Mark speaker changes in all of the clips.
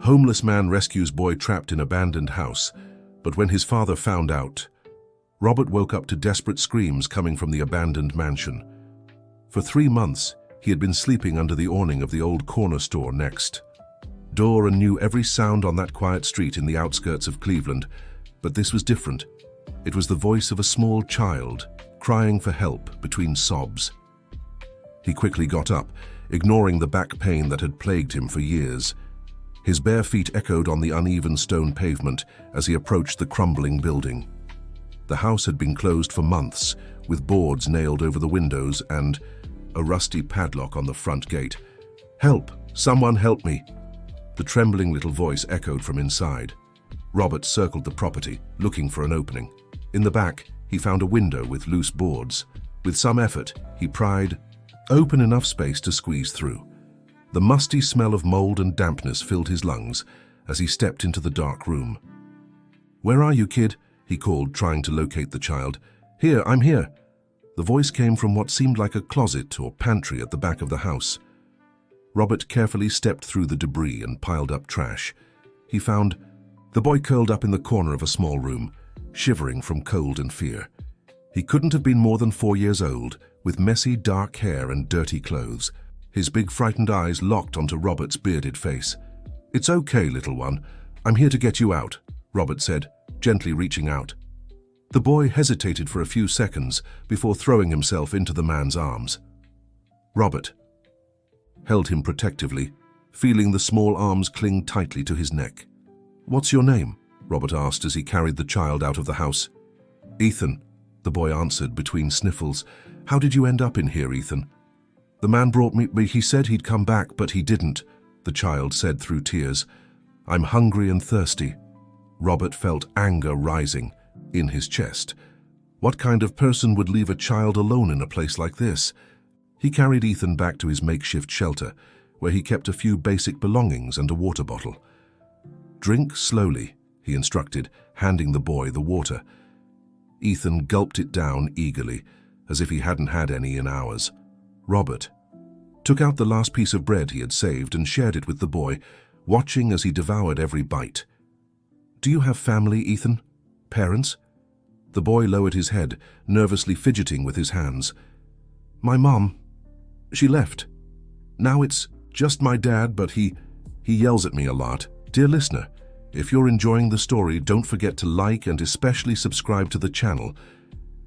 Speaker 1: Homeless man rescues boy trapped in abandoned house, but when his father found out, Robert woke up to desperate screams coming from the abandoned mansion. For 3 months, he had been sleeping under the awning of the old corner store next door and knew every sound on that quiet street in the outskirts of Cleveland, but this was different. It was the voice of a small child, crying for help between sobs. He quickly got up, ignoring the back pain that had plagued him for years. His bare feet echoed on the uneven stone pavement as he approached the crumbling building. The house had been closed for months, with boards nailed over the windows and a rusty padlock on the front gate. "Help! Someone help me!" The trembling little voice echoed from inside. Robert circled the property, looking for an opening. In the back, he found a window with loose boards. With some effort, he pried open enough space to squeeze through. The musty smell of mold and dampness filled his lungs as he stepped into the dark room. "Where are you, kid?" he called, trying to locate the child. "Here, I'm here." The voice came from what seemed like a closet or pantry at the back of the house. Robert carefully stepped through the debris and piled up trash. He found the boy curled up in the corner of a small room, shivering from cold and fear. He couldn't have been more than 4 years old, with messy, dark hair and dirty clothes. His big, frightened eyes locked onto Robert's bearded face. "It's okay, little one. I'm here to get you out," Robert said, gently reaching out. The boy hesitated for a few seconds before throwing himself into the man's arms. Robert held him protectively, feeling the small arms cling tightly to his neck. "What's your name?" Robert asked as he carried the child out of the house. "Ethan," the boy answered between sniffles. "How did you end up in here, Ethan?" "The man brought me. He said he'd come back, but he didn't," the child said through tears. "I'm hungry and thirsty." Robert felt anger rising in his chest. What kind of person would leave a child alone in a place like this? He carried Ethan back to his makeshift shelter, where he kept a few basic belongings and a water bottle. "Drink slowly," he instructed, handing the boy the water. Ethan gulped it down eagerly, as if he hadn't had any in hours. Robert took out the last piece of bread he had saved and shared it with the boy, watching as he devoured every bite. "Do you have family, Ethan? Parents?" The boy lowered his head, nervously fidgeting with his hands. "My mom, she left. Now it's just my dad, but he yells at me a lot." Dear listener, if you're enjoying the story, don't forget to like and especially subscribe to the channel.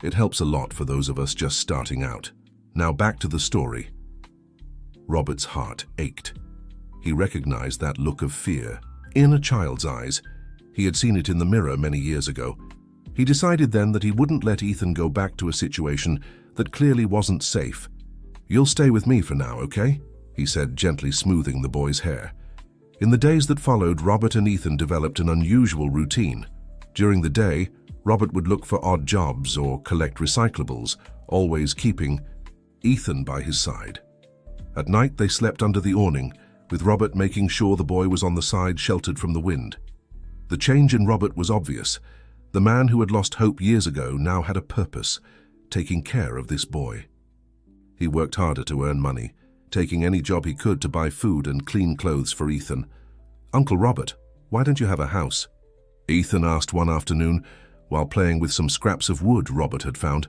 Speaker 1: It helps a lot for those of us just starting out. Now back to the story. Robert's heart ached. He recognized that look of fear in a child's eyes. He had seen it in the mirror many years ago. He decided then that he wouldn't let Ethan go back to a situation that clearly wasn't safe. "You'll stay with me for now, okay?" he said, gently smoothing the boy's hair. In the days that followed, Robert and Ethan developed an unusual routine. During the day, Robert would look for odd jobs or collect recyclables, always keeping Ethan by his side. At night, they slept under the awning, with Robert making sure the boy was on the side sheltered from the wind. The change in Robert was obvious. The man who had lost hope years ago now had a purpose, taking care of this boy. He worked harder to earn money, taking any job he could to buy food and clean clothes for Ethan. "Uncle Robert, why don't you have a house?" Ethan asked one afternoon while playing with some scraps of wood Robert had found.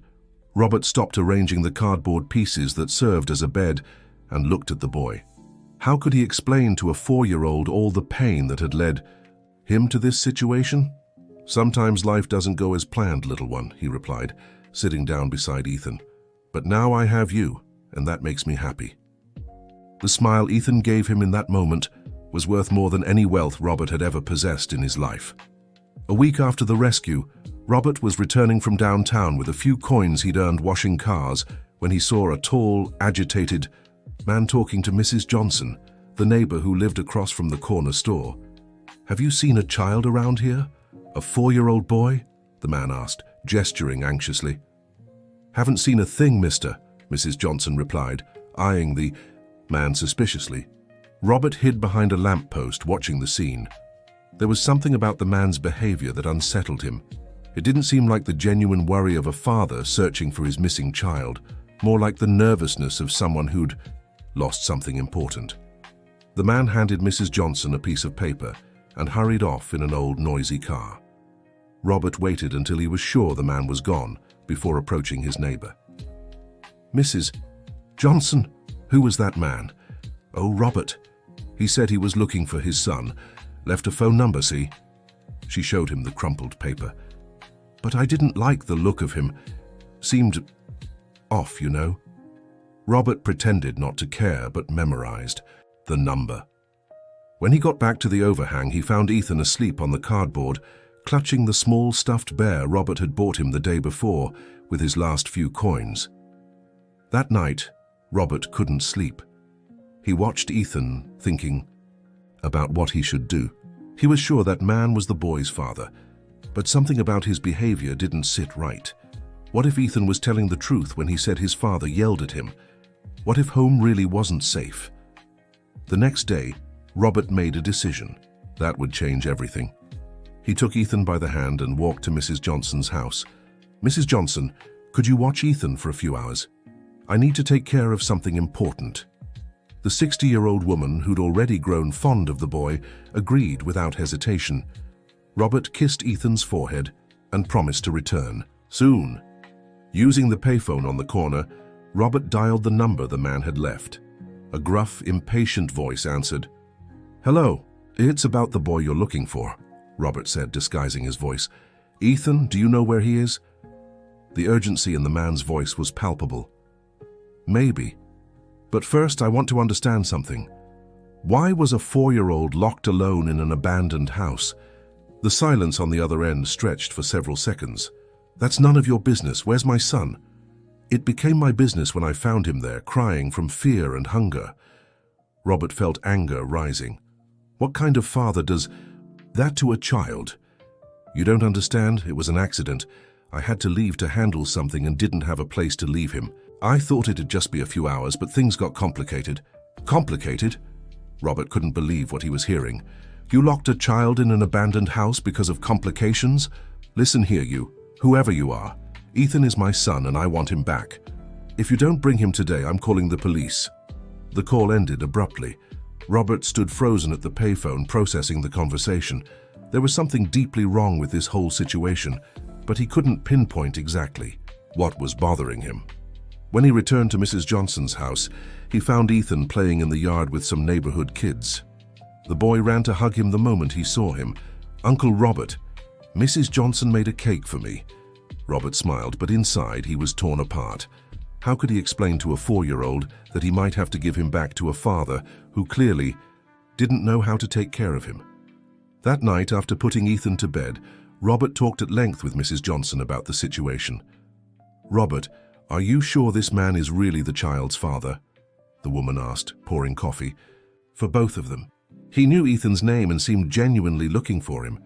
Speaker 1: Robert stopped arranging the cardboard pieces that served as a bed and looked at the boy. How could he explain to a 4-year-old all the pain that had led him to this situation? "Sometimes life doesn't go as planned, little one," he replied, sitting down beside Ethan. "But now I have you, and that makes me happy." The smile Ethan gave him in that moment was worth more than any wealth Robert had ever possessed in his life. A week after the rescue, Robert was returning from downtown with a few coins he'd earned washing cars when he saw a tall, agitated man talking to Mrs. Johnson, the neighbor who lived across from the corner store. "Have you seen a child around here? A 4-year-old boy?" the man asked, gesturing anxiously. "Haven't seen a thing, mister," Mrs. Johnson replied, eyeing the man suspiciously. Robert hid behind a lamppost, watching the scene. There was something about the man's behavior that unsettled him. It didn't seem like the genuine worry of a father searching for his missing child, more like the nervousness of someone who'd lost something important. The man handed Mrs. Johnson a piece of paper and hurried off in an old, noisy car. Robert waited until he was sure the man was gone before approaching his neighbor. "Mrs. Johnson, who was that man?" "Oh, Robert. He said he was looking for his son. Left a phone number, see?" She showed him the crumpled paper. "But I didn't like the look of him. Seemed off, you know." Robert pretended not to care, but memorized the number. When he got back to the overhang, he found Ethan asleep on the cardboard, clutching the small stuffed bear Robert had bought him the day before with his last few coins. That night, Robert couldn't sleep. He watched Ethan, thinking about what he should do. He was sure that man was the boy's father, but something about his behavior didn't sit right. What if Ethan was telling the truth when he said his father yelled at him? What if home really wasn't safe? The next day, Robert made a decision. That would change everything. He took Ethan by the hand and walked to Mrs. Johnson's house. "Mrs. Johnson, could you watch Ethan for a few hours? I need to take care of something important." The 60-year-old woman, who'd already grown fond of the boy, agreed without hesitation. Robert kissed Ethan's forehead and promised to return soon. Using the payphone on the corner, Robert dialed the number the man had left. A gruff, impatient voice answered. "Hello, it's about the boy you're looking for," Robert said, disguising his voice. "Ethan, do you know where he is?" The urgency in the man's voice was palpable. "Maybe. But first, I want to understand something. Why was a 4-year-old locked alone in an abandoned house?" The silence on the other end stretched for several seconds. "That's none of your business. Where's my son?" "It became my business when I found him there, crying from fear and hunger." Robert felt anger rising. What kind of father does that to a child? "You don't understand. It was an accident. I had to leave to handle something and didn't have a place to leave him. I thought it'd just be a few hours, but things got complicated." "Complicated?" Robert couldn't believe what he was hearing. "You locked a child in an abandoned house because of complications? Listen here, you, whoever you are. Ethan is my son and I want him back. If you don't bring him today, I'm calling the police." The call ended abruptly. Robert stood frozen at the payphone, processing the conversation. There was something deeply wrong with this whole situation, but he couldn't pinpoint exactly what was bothering him. When he returned to Mrs. Johnson's house, he found Ethan playing in the yard with some neighborhood kids. The boy ran to hug him the moment he saw him. "Uncle Robert, Mrs. Johnson made a cake for me." Robert smiled, but inside he was torn apart. How could he explain to a 4-year-old that he might have to give him back to a father who clearly didn't know how to take care of him? That night, after putting Ethan to bed, Robert talked at length with Mrs. Johnson about the situation. "Robert, are you sure this man is really the child's father?" the woman asked, pouring coffee. "For both of them. He knew Ethan's name and seemed genuinely looking for him.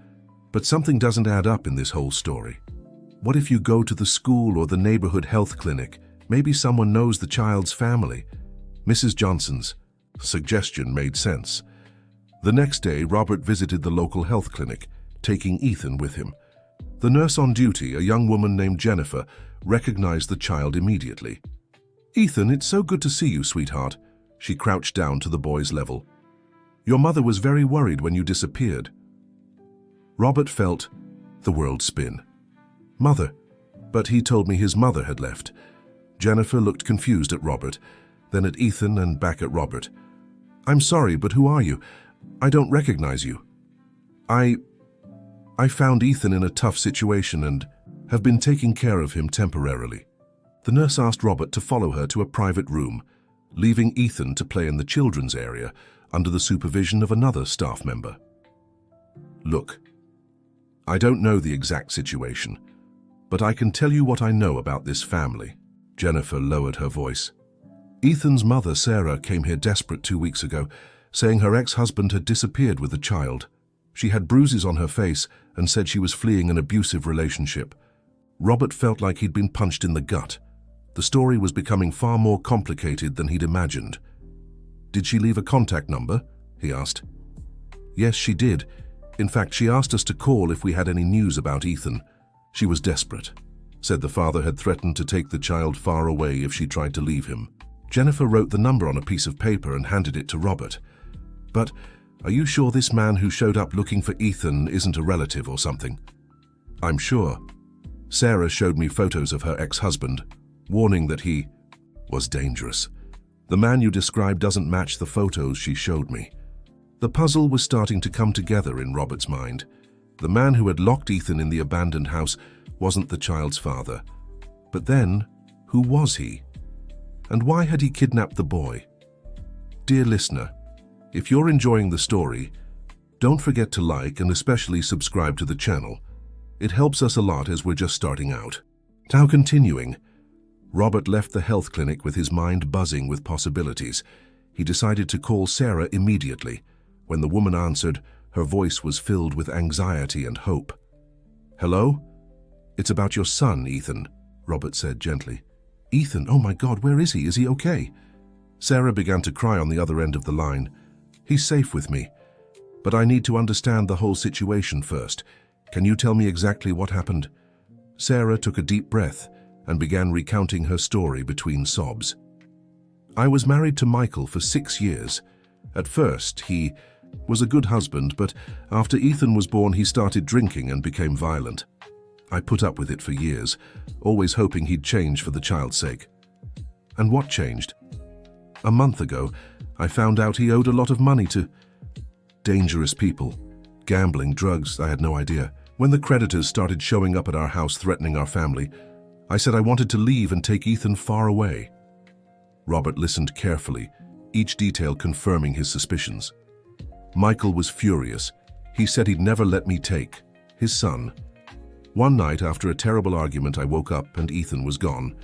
Speaker 1: But something doesn't add up in this whole story. What if you go to the school or the neighborhood health clinic? Maybe someone knows the child's family." Mrs. Johnson's suggestion made sense. The next day, Robert visited the local health clinic, taking Ethan with him. The nurse on duty, a young woman named Jennifer, recognized the child immediately. "Ethan, it's so good to see you, sweetheart." She crouched down to the boy's level. "Your mother was very worried when you disappeared." Robert felt the world spin. "Mother?" But he told me his mother had left. Jennifer looked confused at Robert, then at Ethan and back at Robert. "I'm sorry, but who are you? I don't recognize you." I found Ethan in a tough situation and have been taking care of him temporarily." The nurse asked Robert to follow her to a private room, leaving Ethan to play in the children's area under the supervision of another staff member. "Look, I don't know the exact situation, but I can tell you what I know about this family." Jennifer lowered her voice. "Ethan's mother, Sarah, came here desperate 2 weeks ago, saying her ex-husband had disappeared with the child. She had bruises on her face and said she was fleeing an abusive relationship." Robert felt like he'd been punched in the gut. The story was becoming far more complicated than he'd imagined. "Did she leave a contact number?" he asked. "Yes, she did. In fact, she asked us to call if we had any news about Ethan. She was desperate. Said the father had threatened to take the child far away if she tried to leave him." Jennifer wrote the number on a piece of paper and handed it to Robert. But are you sure this man who showed up looking for Ethan isn't a relative or something? I'm sure. Sarah showed me photos of her ex-husband, warning that he was dangerous. The man you described doesn't match the photos she showed me. The puzzle was starting to come together in Robert's mind. The man who had locked Ethan in the abandoned house wasn't the child's father. But then, who was he? And why had he kidnapped the boy? Dear listener, if you're enjoying the story, don't forget to like and especially subscribe to the channel. It helps us a lot as we're just starting out. Now continuing, Robert left the health clinic with his mind buzzing with possibilities. He decided to call Sarah immediately. When the woman answered, her voice was filled with anxiety and hope. "Hello? It's about your son, Ethan," Robert said gently. "Ethan? Oh my God, where is he? Is he okay?" Sarah began to cry on the other end of the line. "He's safe with me, but I need to understand the whole situation first. Can you tell me exactly what happened?" Sarah took a deep breath and began recounting her story between sobs. "I was married to Michael for 6 years. At first, he was a good husband, but after Ethan was born, he started drinking and became violent. I put up with it for years, always hoping he'd change for the child's sake. And what changed? A month ago, I found out he owed a lot of money to dangerous people. Gambling, drugs, I had no idea. When the creditors started showing up at our house threatening our family, I said I wanted to leave and take Ethan far away." Robert listened carefully, each detail confirming his suspicions. Michael was furious. He said he'd never let me take his son. One night, after a terrible argument, I woke up and Ethan was gone.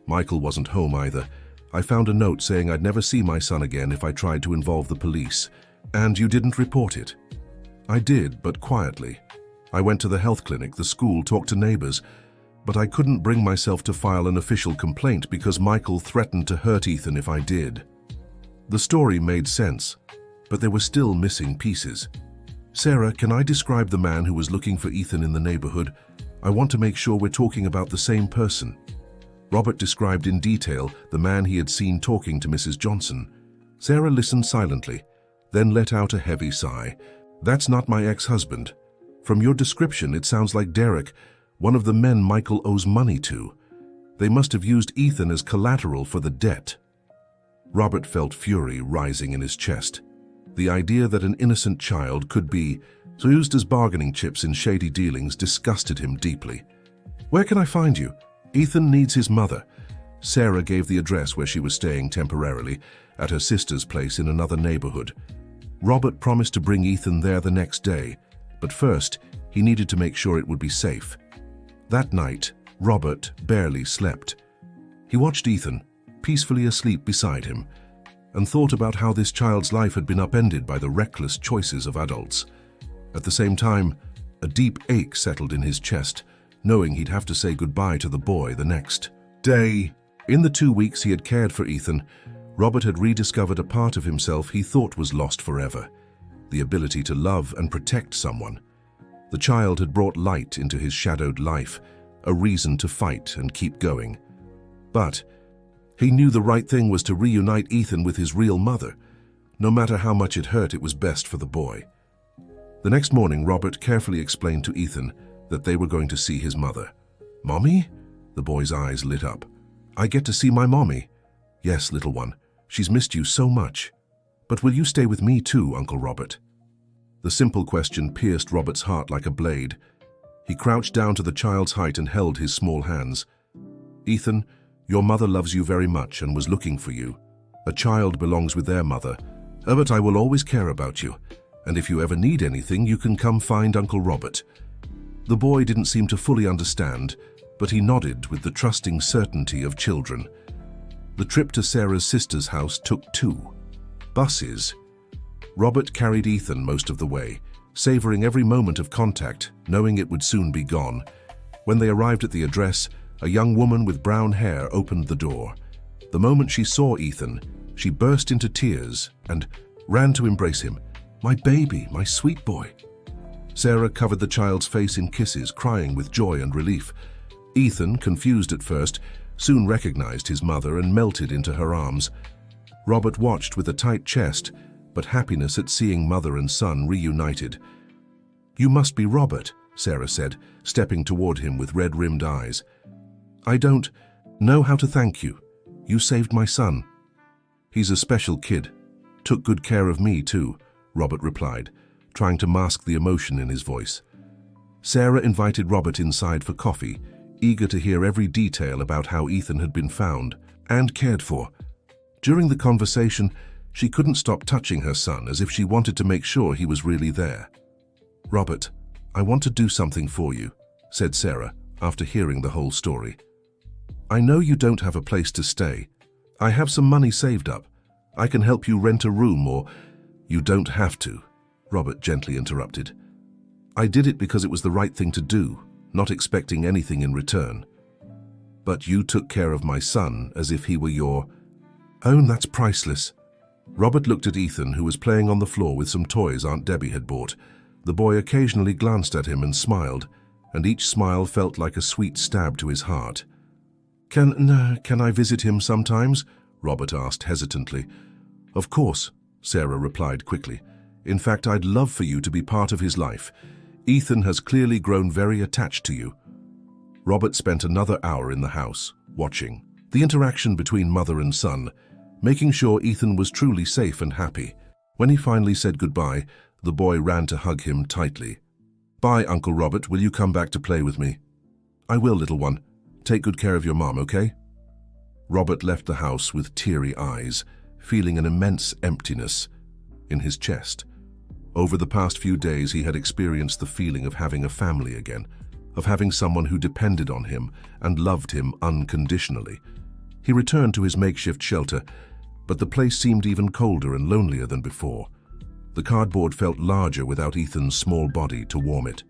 Speaker 1: Michael wasn't home either. I found a note saying I'd never see my son again if I tried to involve the police. "And you didn't report it?" "I did, but quietly. I went to the health clinic, the school, talked to neighbors, but I couldn't bring myself to file an official complaint because Michael threatened to hurt Ethan if I did." The story made sense, but there were still missing pieces. "Sarah, can I describe the man who was looking for Ethan in the neighborhood? I want to make sure we're talking about the same person." Robert described in detail the man he had seen talking to Mrs. Johnson. Sarah listened silently, then let out a heavy sigh. "That's not my ex-husband. From your description, it sounds like Derek, one of the men Michael owes money to. They must have used Ethan as collateral for the debt." Robert felt fury rising in his chest. The idea that an innocent child could be used as bargaining chips in shady dealings disgusted him deeply. "Where can I find you? Ethan needs his mother." Sarah gave the address where she was staying temporarily, at her sister's place in another neighborhood. Robert promised to bring Ethan there the next day, but first, he needed to make sure it would be safe. That night, Robert barely slept. He watched Ethan, peacefully asleep beside him, and thought about how this child's life had been upended by the reckless choices of adults. At the same time, a deep ache settled in his chest, knowing he'd have to say goodbye to the boy the next day. In the 2 weeks he had cared for Ethan, Robert had rediscovered a part of himself he thought was lost forever, the ability to love and protect someone. The child had brought light into his shadowed life, a reason to fight and keep going. But he knew the right thing was to reunite Ethan with his real mother. No matter how much it hurt, it was best for the boy. The next morning, Robert carefully explained to Ethan that they were going to see his mother. "Mommy?" The boy's eyes lit up. "I get to see my mommy?" "Yes, little one. She's missed you so much. But will you stay with me too, Uncle Robert?" The simple question pierced Robert's heart like a blade. He crouched down to the child's height and held his small hands. "Ethan, your mother loves you very much and was looking for you. A child belongs with their mother. But I will always care about you. And if you ever need anything, you can come find Uncle Robert." The boy didn't seem to fully understand, but he nodded with the trusting certainty of children. The trip to Sarah's sister's house took 2 buses. Robert carried Ethan most of the way, savoring every moment of contact, knowing it would soon be gone. When they arrived at the address, a young woman with brown hair opened the door. The moment she saw Ethan, she burst into tears and ran to embrace him. "My baby, my sweet boy." Sarah covered the child's face in kisses, crying with joy and relief. Ethan, confused at first, soon recognized his mother and melted into her arms. Robert watched with a tight chest, but happiness at seeing mother and son reunited. "You must be Robert," Sarah said, stepping toward him with red-rimmed eyes. "I don't know how to thank you. You saved my son." "He's a special kid. Took good care of me, too," Robert replied, trying to mask the emotion in his voice. Sarah invited Robert inside for coffee, eager to hear every detail about how Ethan had been found and cared for. During the conversation, she couldn't stop touching her son as if she wanted to make sure he was really there. "Robert, I want to do something for you," said Sarah after hearing the whole story. "I know you don't have a place to stay. I have some money saved up. I can help you rent a room or—" "You don't have to," Robert gently interrupted. "I did it because it was the right thing to do, not expecting anything in return. But you took care of my son as if he were your own. That's priceless." Robert looked at Ethan, who was playing on the floor with some toys Aunt Debbie had bought. The boy occasionally glanced at him and smiled, and each smile felt like a sweet stab to his heart. Can I visit him sometimes?" Robert asked hesitantly. "Of course," Sarah replied quickly. "In fact, I'd love for you to be part of his life. Ethan has clearly grown very attached to you." Robert spent another hour in the house, watching the interaction between mother and son, making sure Ethan was truly safe and happy. When he finally said goodbye, the boy ran to hug him tightly. "Bye, Uncle Robert. Will you come back to play with me?" "I will, little one. Take good care of your mom, okay?" Robert left the house with teary eyes, feeling an immense emptiness in his chest. Over the past few days, he had experienced the feeling of having a family again, of having someone who depended on him and loved him unconditionally. He returned to his makeshift shelter, but the place seemed even colder and lonelier than before. The cardboard felt larger without Ethan's small body to warm it.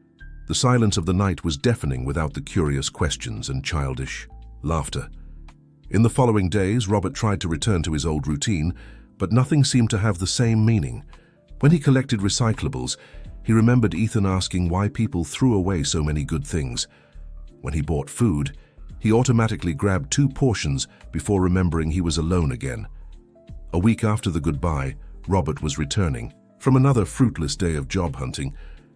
Speaker 1: The silence of the night was deafening without the curious questions and childish laughter. In the following days, Robert tried to return to his old routine, but nothing seemed to have the same meaning. When he collected recyclables, he remembered Ethan asking why people threw away so many good things. When he bought food, he automatically grabbed 2 portions before remembering he was alone again. A week after the goodbye, Robert was returning from another fruitless day of job hunting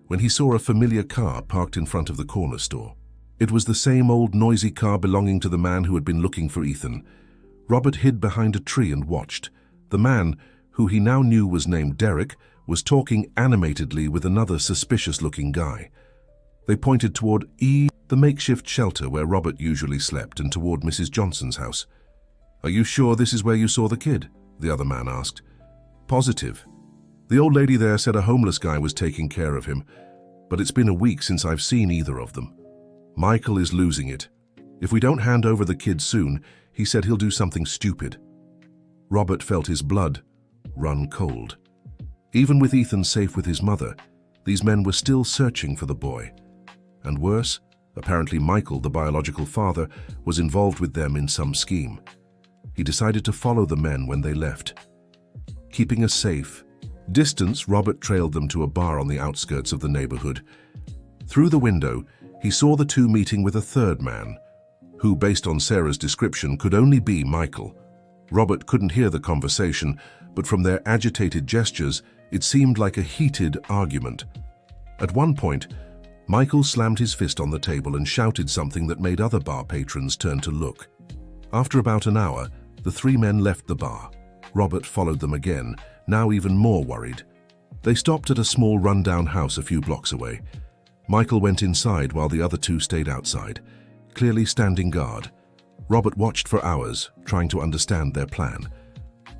Speaker 1: when he saw a familiar car parked in front of the corner store. It was the same old noisy car belonging to the man who had been looking for Ethan. Robert hid behind a tree and watched. The man, who he now knew was named Derek, was talking animatedly with another suspicious-looking guy. They pointed toward the makeshift shelter where Robert usually slept, and toward Mrs. Johnson's house. "Are you sure this is where you saw the kid?" the other man asked. "Positive. The old lady there said a homeless guy was taking care of him, but it's been a week since I've seen either of them. Michael is losing it. If we don't hand over the kid soon, he said he'll do something stupid." Robert felt his blood run cold. Even with Ethan safe with his mother, these men were still searching for the boy. And worse, apparently Michael, the biological father, was involved with them in some scheme. He decided to follow the men when they left. Keeping a safe distance, Robert trailed them to a bar on the outskirts of the neighborhood. Through the window, he saw the two meeting with a third man, who, based on Sarah's description, could only be Michael. Robert couldn't hear the conversation, but from their agitated gestures, it seemed like a heated argument. At one point, Michael slammed his fist on the table and shouted something that made other bar patrons turn to look. After about an hour, the 3 men left the bar. Robert followed them again, now even more worried. They stopped at a small rundown house a few blocks away. Michael went inside while the other 2 stayed outside, clearly standing guard. Robert watched for hours, trying to understand their plan.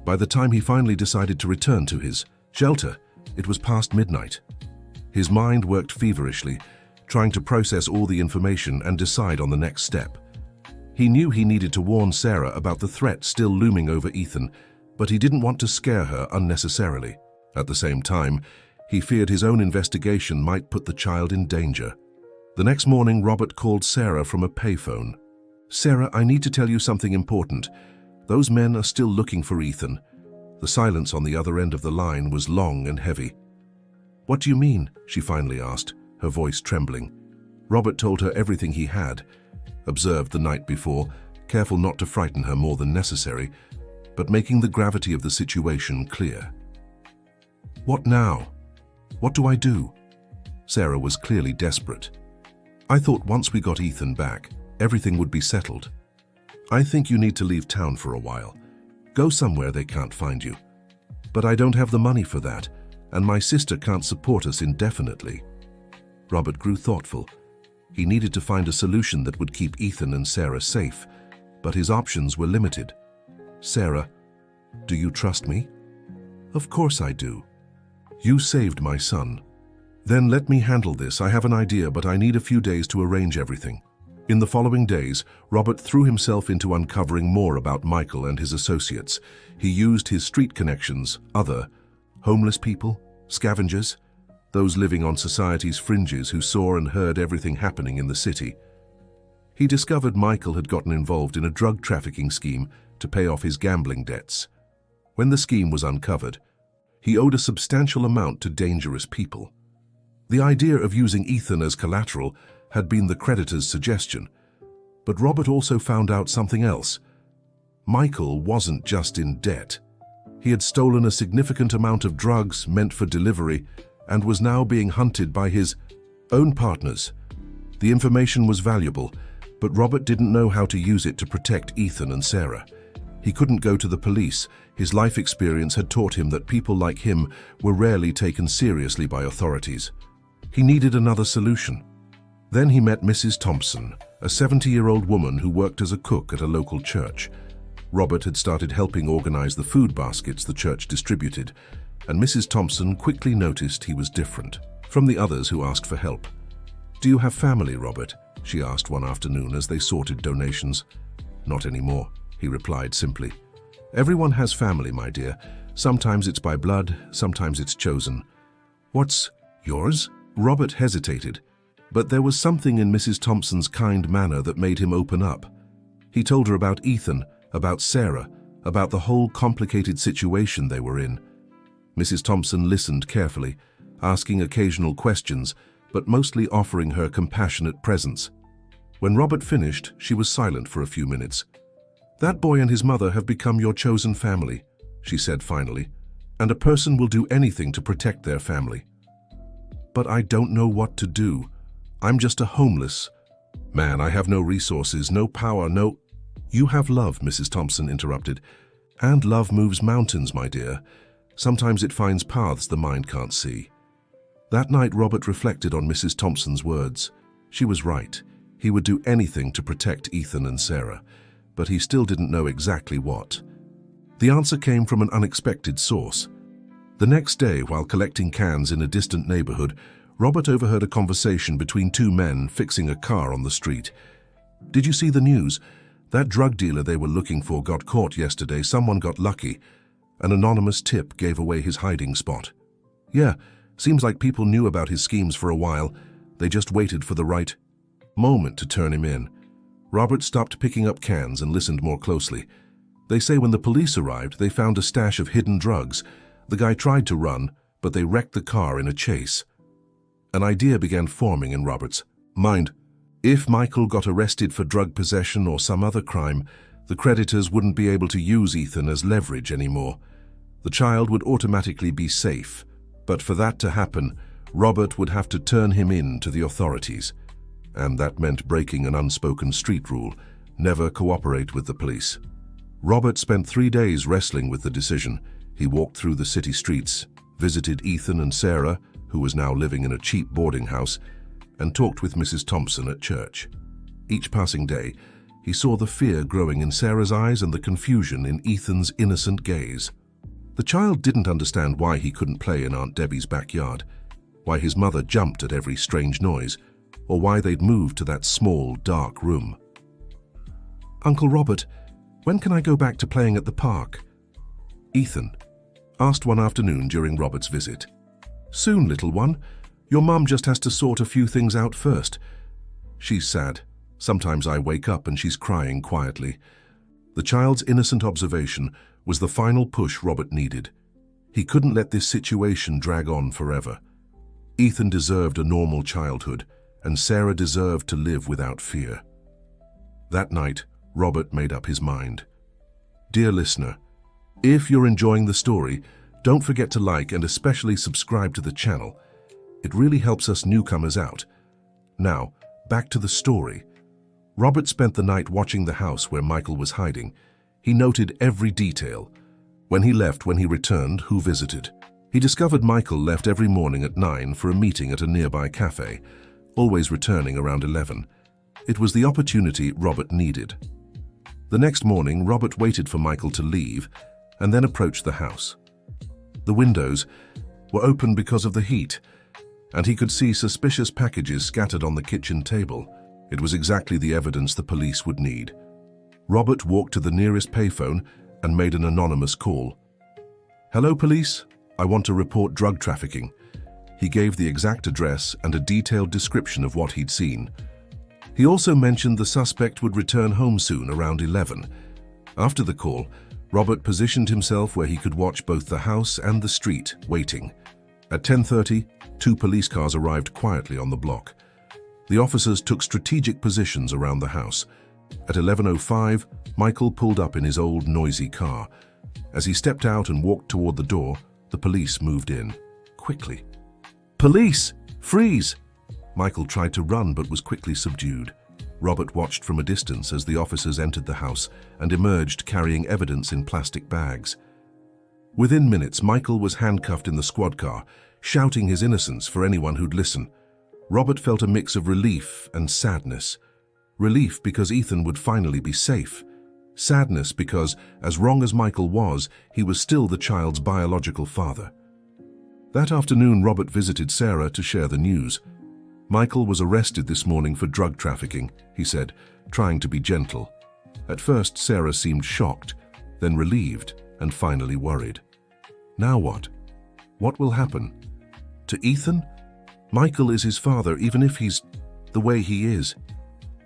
Speaker 1: By the time he finally decided to return to his shelter, it was past midnight. His mind worked feverishly, trying to process all the information and decide on the next step. He knew he needed to warn Sarah about the threat still looming over Ethan, but he didn't want to scare her unnecessarily. At the same time, he feared his own investigation might put the child in danger. The next morning, Robert called Sarah from a payphone. "Sarah, I need to tell you something important. Those men are still looking for Ethan." The silence on the other end of the line was long and heavy. "What do you mean?" she finally asked, her voice trembling. Robert told her everything he had observed the night before, careful not to frighten her more than necessary, but making the gravity of the situation clear. What now? What do I do? Sarah was clearly desperate. I thought once we got Ethan back, everything would be settled. I think you need to leave town for a while. Go somewhere they can't find you. But I don't have the money for that, and my sister can't support us indefinitely. Robert grew thoughtful. He needed to find a solution that would keep Ethan and Sarah safe, but his options were limited. Sarah, do you trust me? Of course I do. You saved my son. Then let me handle this. I have an idea, but I need a few days to arrange everything. In the following days, Robert threw himself into uncovering more about Michael and his associates. He used his street connections, homeless people, scavengers, those living on society's fringes who saw and heard everything happening in the city. He discovered Michael had gotten involved in a drug trafficking scheme to pay off his gambling debts. When the scheme was uncovered, he owed a substantial amount to dangerous people. The idea of using Ethan as collateral had been the creditor's suggestion, but Robert also found out something else. Michael wasn't just in debt. He had stolen a significant amount of drugs meant for delivery and was now being hunted by his own partners. The information was valuable, but Robert didn't know how to use it to protect Ethan and Sarah. He couldn't go to the police. His life experience had taught him that people like him were rarely taken seriously by authorities. He needed another solution. Then he met Mrs. Thompson, a 70-year-old woman who worked as a cook at a local church. Robert had started helping organize the food baskets the church distributed, and Mrs. Thompson quickly noticed he was different from the others who asked for help. "Do you have family, Robert?" she asked one afternoon as they sorted donations. "Not anymore," he replied simply. "Everyone has family, my dear. Sometimes it's by blood, sometimes it's chosen." "What's yours?" Robert hesitated, but there was something in Mrs. Thompson's kind manner that made him open up. He told her about Ethan, about Sarah, about the whole complicated situation they were in. Mrs. Thompson listened carefully, asking occasional questions, but mostly offering her compassionate presence. When Robert finished, she was silent for a few minutes. "That boy and his mother have become your chosen family," she said finally, "and a person will do anything to protect their family." "But I don't know what to do. I'm just a homeless man. I have no resources, no power, no—" "You have love," Mrs. Thompson interrupted. "And love moves mountains, my dear. Sometimes it finds paths the mind can't see." That night, Robert reflected on Mrs. Thompson's words. She was right. He would do anything to protect Ethan and Sarah, but he still didn't know exactly what. The answer came from an unexpected source. The next day, while collecting cans in a distant neighborhood, Robert overheard a conversation between two men fixing a car on the street. "Did you see the news? That drug dealer they were looking for got caught yesterday. Someone got lucky. An anonymous tip gave away his hiding spot." "Yeah, seems like people knew about his schemes for a while. They just waited for the right moment to turn him in." Robert stopped picking up cans and listened more closely. "They say when the police arrived, they found a stash of hidden drugs. The guy tried to run, but they wrecked the car in a chase." An idea began forming in Robert's mind. If Michael got arrested for drug possession or some other crime, the creditors wouldn't be able to use Ethan as leverage anymore. The child would automatically be safe, but for that to happen, Robert would have to turn him in to the authorities. And that meant breaking an unspoken street rule: never cooperate with the police. Robert spent 3 days wrestling with the decision. He walked through the city streets, visited Ethan and Sarah, who was now living in a cheap boarding house, and talked with Mrs. Thompson at church. Each passing day, he saw the fear growing in Sarah's eyes and the confusion in Ethan's innocent gaze. The child didn't understand why he couldn't play in Aunt Debbie's backyard, why his mother jumped at every strange noise, or why they'd moved to that small, dark room. "Uncle Robert, when can I go back to playing at the park?" Ethan asked one afternoon during Robert's visit. "Soon, little one. Your mum just has to sort a few things out first. She's sad. Sometimes I wake up and she's crying quietly." The child's innocent observation was the final push Robert needed. He couldn't let this situation drag on forever. Ethan deserved a normal childhood, and Sarah deserved to live without fear. That night, Robert made up his mind. Dear listener, if you're enjoying the story, Don't forget to like and especially subscribe to the channel. It really helps us newcomers out. Now, back to the story. Robert spent the night watching the house where Michael was hiding. He noted every detail. When he left, when he returned, who visited. He discovered Michael left every morning at 9 for a meeting at a nearby cafe, always returning around 11. It was the opportunity Robert needed. The next morning, Robert waited for Michael to leave and then approached the house. The windows were open because of the heat, and he could see suspicious packages scattered on the kitchen table. It was exactly the evidence the police would need. Robert walked to the nearest payphone and made an anonymous call. "Hello, police. I want to report drug trafficking." He gave the exact address and a detailed description of what he'd seen. He also mentioned the suspect would return home soon, around 11. After the call, Robert positioned himself where he could watch both the house and the street, waiting. At 10:30, 2 police cars arrived quietly on the block. The officers took strategic positions around the house. At 11:05, Michael pulled up in his old, noisy car. As he stepped out and walked toward the door, the police moved in, quickly. "Police! Freeze!" Michael tried to run but was quickly subdued. Robert watched from a distance as the officers entered the house and emerged carrying evidence in plastic bags. Within minutes, Michael was handcuffed in the squad car, shouting his innocence for anyone who'd listen. Robert felt a mix of relief and sadness. Relief because Ethan would finally be safe. Sadness because, as wrong as Michael was, he was still the child's biological father. That afternoon, Robert visited Sarah to share the news. "Michael was arrested this morning for drug trafficking," he said, trying to be gentle. At first, Sarah seemed shocked, then relieved, and finally worried. "Now what? What will happen? To Ethan? Michael is his father, even if he's the way he is."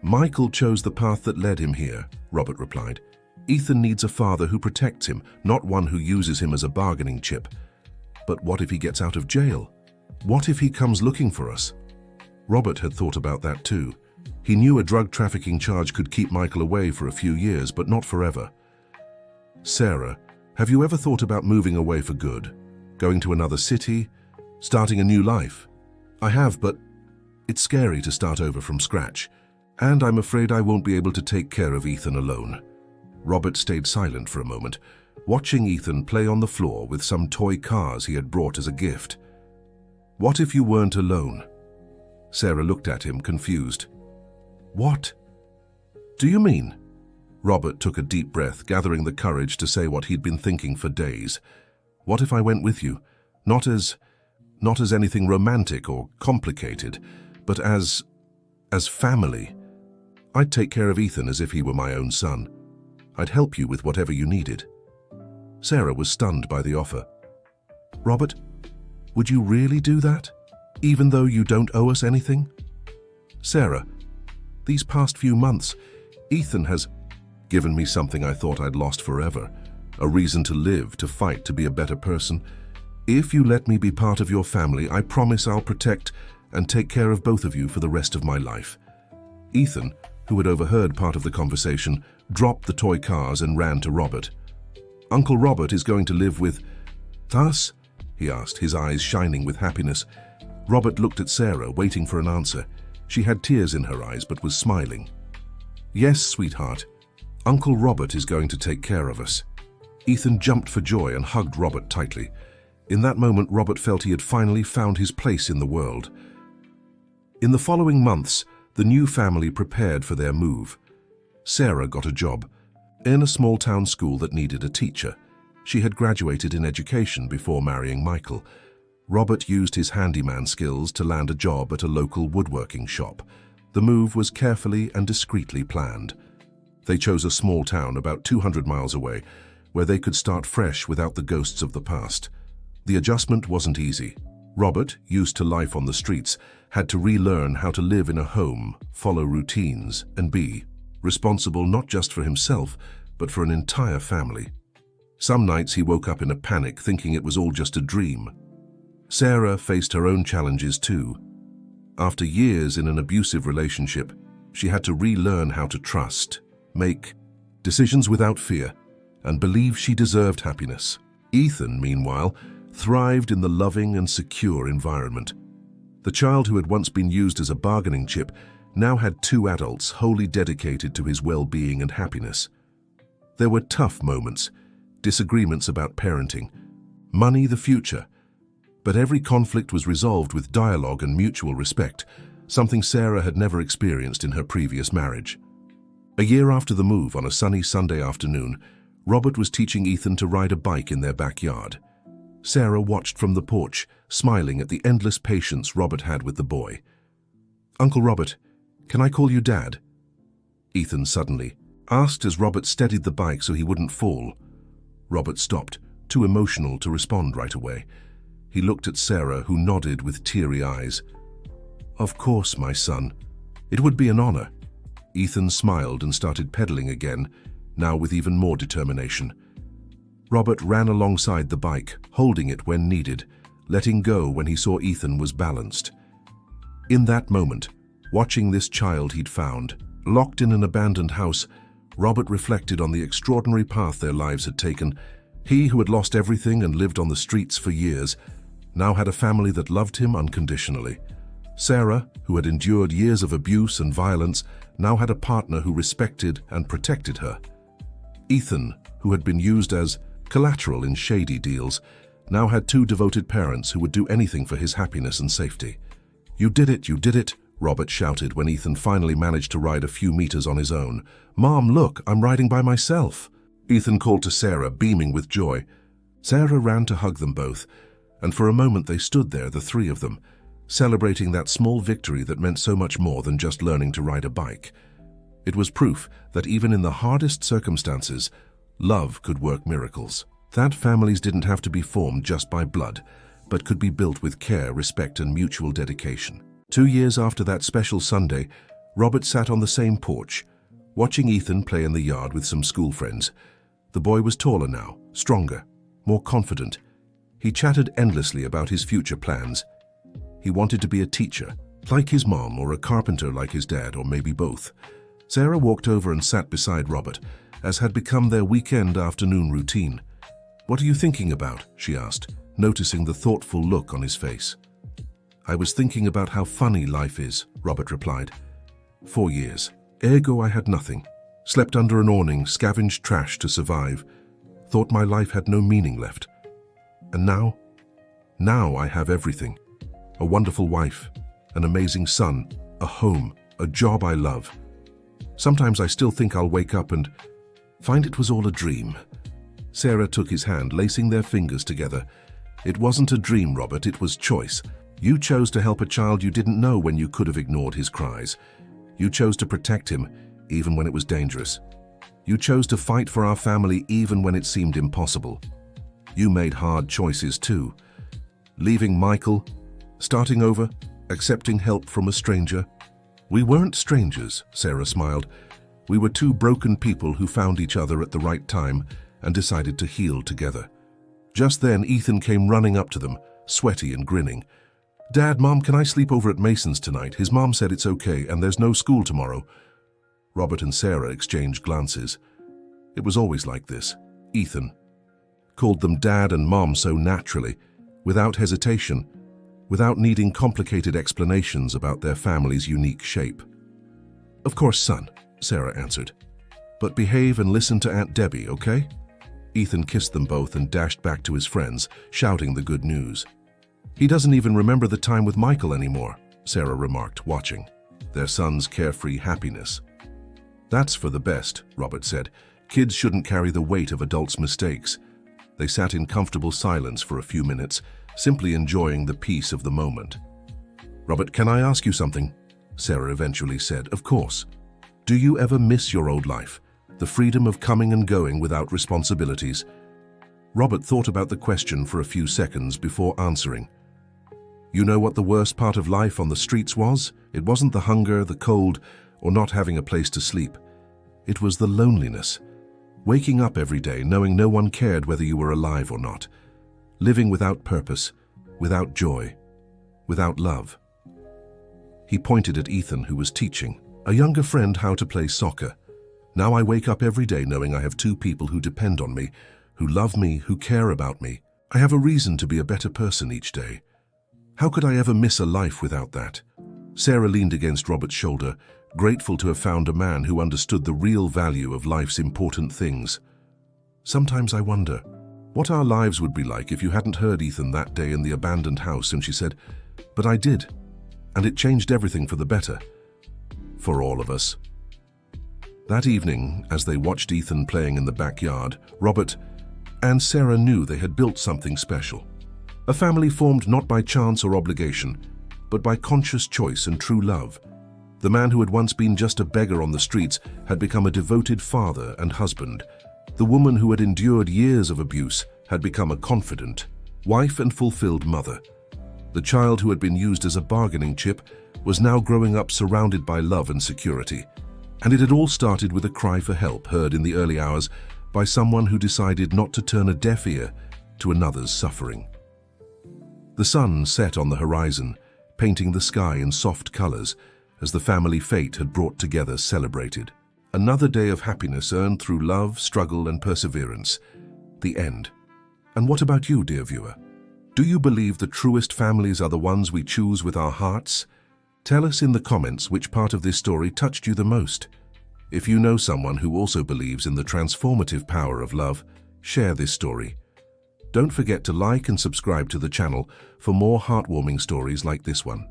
Speaker 1: "Michael chose the path that led him here," Robert replied. "Ethan needs a father who protects him, not one who uses him as a bargaining chip." "But what if he gets out of jail? What if he comes looking for us?" Robert had thought about that too. He knew a drug trafficking charge could keep Michael away for a few years, but not forever. "Sarah, have you ever thought about moving away for good? Going to another city? Starting a new life?" "I have, but it's scary to start over from scratch. And I'm afraid I won't be able to take care of Ethan alone." Robert stayed silent for a moment, watching Ethan play on the floor with some toy cars he had brought as a gift. "What if you weren't alone?" Sarah looked at him, confused. "What do you mean?" Robert took a deep breath, gathering the courage to say what he'd been thinking for days. "What if I went with you? Not as anything romantic or complicated, but as family. I'd take care of Ethan as if he were my own son. I'd help you with whatever you needed." Sarah was stunned by the offer. "Robert, would you really do that? Even though you don't owe us anything?" "Sarah, these past few months, Ethan has given me something I thought I'd lost forever. A reason to live, to fight, to be a better person. If you let me be part of your family, I promise I'll protect and take care of both of you for the rest of my life." Ethan, who had overheard part of the conversation, dropped the toy cars and ran to Robert. "Uncle Robert is going to live with us?" he asked, his eyes shining with happiness. Robert looked at Sarah, waiting for an answer. She had tears in her eyes but was smiling. "Yes, sweetheart. Uncle Robert is going to take care of us." Ethan jumped for joy and hugged Robert tightly. In that moment, Robert felt he had finally found his place in the world. In the following months, the new family prepared for their move. Sarah got a job in a small-town school that needed a teacher. She had graduated in education before marrying Michael. Robert used his handyman skills to land a job at a local woodworking shop. The move was carefully and discreetly planned. They chose a small town about 200 miles away, where they could start fresh without the ghosts of the past. The adjustment wasn't easy. Robert, used to life on the streets, had to relearn how to live in a home, follow routines, and be responsible not just for himself, but for an entire family. Some nights he woke up in a panic, thinking it was all just a dream. Sarah faced her own challenges too. After years in an abusive relationship, she had to relearn how to trust, make decisions without fear, and believe she deserved happiness. Ethan, meanwhile, thrived in the loving and secure environment. The child who had once been used as a bargaining chip now had two adults wholly dedicated to his well-being and happiness. There were tough moments, disagreements about parenting, money, the future, but every conflict was resolved with dialogue and mutual respect, something Sarah had never experienced in her previous marriage. A year after the move, on a sunny Sunday afternoon, Robert was teaching Ethan to ride a bike in their backyard. Sarah watched from the porch, smiling at the endless patience Robert had with the boy. "Uncle Robert, can I call you Dad?" Ethan suddenly asked as Robert steadied the bike so he wouldn't fall. Robert stopped, too emotional to respond right away. He looked at Sarah, who nodded with teary eyes. "Of course, my son. It would be an honor." Ethan smiled and started pedaling again, now with even more determination. Robert ran alongside the bike, holding it when needed, letting go when he saw Ethan was balanced. In that moment, watching this child he'd found, locked in an abandoned house, Robert reflected on the extraordinary path their lives had taken. He, who had lost everything and lived on the streets for years, now had a family that loved him unconditionally. Sarah, who had endured years of abuse and violence, now had a partner who respected and protected her. Ethan, who had been used as collateral in shady deals, now had two devoted parents who would do anything for his happiness and safety. "You did it, you did it," Robert shouted when Ethan finally managed to ride a few meters on his own. "Mom, look, I'm riding by myself." Ethan called to Sarah, beaming with joy. Sarah ran to hug them both, and for a moment they stood there, the three of them, celebrating that small victory that meant so much more than just learning to ride a bike. It was proof that even in the hardest circumstances, love could work miracles. That families didn't have to be formed just by blood, but could be built with care, respect, and mutual dedication. 2 years after that special Sunday, Robert sat on the same porch, watching Ethan play in the yard with some school friends. The boy was taller now, stronger, more confident. He chatted endlessly about his future plans. He wanted to be a teacher, like his mom, or a carpenter like his dad, or maybe both. Sarah walked over and sat beside Robert, as had become their weekend afternoon routine. "What are you thinking about?" she asked, noticing the thoughtful look on his face. "I was thinking about how funny life is," Robert replied. 4 years. Ergo I had nothing. Slept under an awning, scavenged trash to survive. Thought my life had no meaning left. And now? Now I have everything. A wonderful wife, an amazing son, a home, a job I love. Sometimes I still think I'll wake up and find it was all a dream." Sarah took his hand, lacing their fingers together. "It wasn't a dream, Robert, it was choice. You chose to help a child you didn't know when you could have ignored his cries. You chose to protect him, even when it was dangerous. You chose to fight for our family even when it seemed impossible. You made hard choices too. Leaving Michael, starting over, accepting help from a stranger. We weren't strangers," Sarah smiled. "We were two broken people who found each other at the right time and decided to heal together." Just then, Ethan came running up to them, sweaty and grinning. "Dad, Mom, can I sleep over at Mason's tonight? His mom said it's okay and there's no school tomorrow." Robert and Sarah exchanged glances. It was always like this. Ethan called them Dad and Mom so naturally, without hesitation, without needing complicated explanations about their family's unique shape. "Of course, son," Sarah answered. "But behave and listen to Aunt Debbie, okay?" Ethan kissed them both and dashed back to his friends, shouting the good news. "He doesn't even remember the time with Michael anymore," Sarah remarked, watching their son's carefree happiness. "That's for the best," Robert said. "Kids shouldn't carry the weight of adults' mistakes." They sat in comfortable silence for a few minutes, simply enjoying the peace of the moment. "Robert, can I ask you something?" Sarah eventually said. "Of course. Do you ever miss your old life? The freedom of coming and going without responsibilities?" Robert thought about the question for a few seconds before answering. "You know what the worst part of life on the streets was? It wasn't the hunger, the cold, or not having a place to sleep. It was the loneliness. Waking up every day knowing no one cared whether you were alive or not. Living without purpose, without joy, without love." He pointed at Ethan, who was teaching a younger friend how to play soccer. "Now I wake up every day knowing I have two people who depend on me, who love me, who care about me. I have a reason to be a better person each day. How could I ever miss a life without that? Sarah leaned against Robert's shoulder, grateful to have found a man who understood the real value of life's important things. Sometimes I wonder what our lives would be like if you hadn't heard Ethan that day in the abandoned house. And she said, "But I did, and it changed everything for the better. For all of us." That evening, as they watched Ethan playing in the backyard, Robert and Sarah knew they had built something special. A family formed not by chance or obligation, but by conscious choice and true love. The man who had once been just a beggar on the streets had become a devoted father and husband. The woman who had endured years of abuse had become a confident wife and fulfilled mother. The child who had been used as a bargaining chip was now growing up surrounded by love and security. And it had all started with a cry for help heard in the early hours by someone who decided not to turn a deaf ear to another's suffering. The sun set on the horizon, painting the sky in soft colors as the family fate had brought together celebrated. Another day of happiness earned through love, struggle, and perseverance. The end. And what about you, dear viewer? Do you believe the truest families are the ones we choose with our hearts? Tell us in the comments which part of this story touched you the most. If you know someone who also believes in the transformative power of love, share this story. Don't forget to like and subscribe to the channel for more heartwarming stories like this one.